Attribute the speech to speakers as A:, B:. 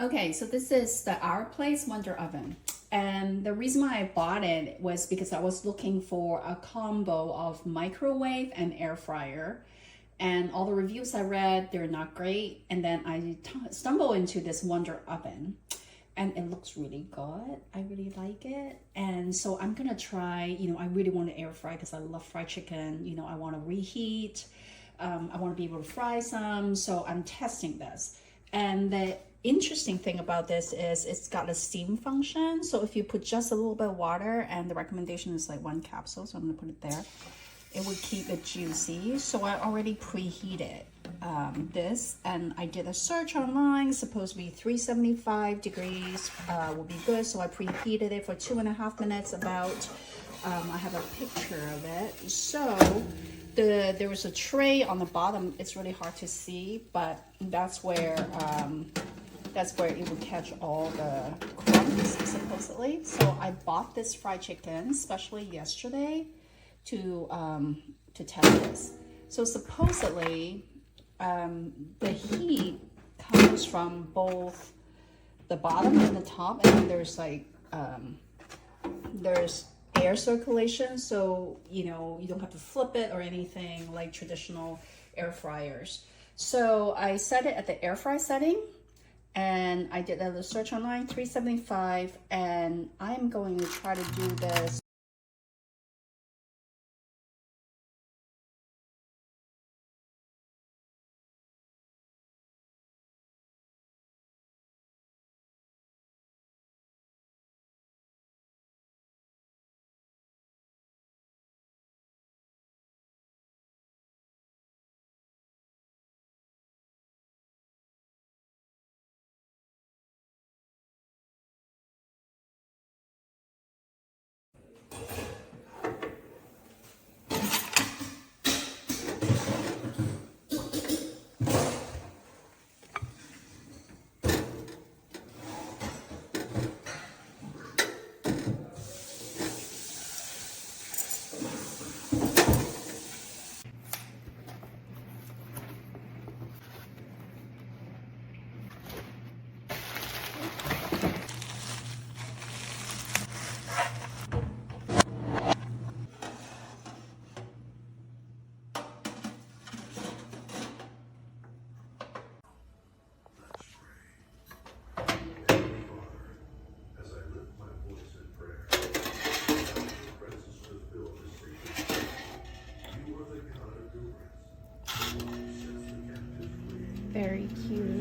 A: Okay, so this is the Our Place Wonder Oven. And the reason why I bought it was because I was looking for a combo of microwave and air fryer. And all the reviews I read, they're not great. And then I stumbled into this Wonder Oven. And it looks really good. I really like it. And so I'm gonna try, I really want to air fry because I love fried chicken. I want to reheat. I want to be able to fry some. So I'm testing this. And the interesting thing about this is it's got a steam function. So if you put just a little bit of water, and the recommendation is like 1 capsule, so I'm gonna put it there, it would keep it juicy. So I already preheated this, and I did a search online. Supposed to be 375 degrees will be good. So I preheated it for 2.5 minutes about. I have a picture of it. So there was a tray on the bottom. It's really hard to see, but that's where it would catch all the crumbs supposedly. So I bought this fried chicken especially yesterday to test this. So supposedly the heat comes from both the bottom and the top, and then there's like there's air circulation, so you don't have to flip it or anything like traditional air fryers. So I set it at the air fry setting, and I did a little search online, 375, and I'm going to try to do this. Very cute.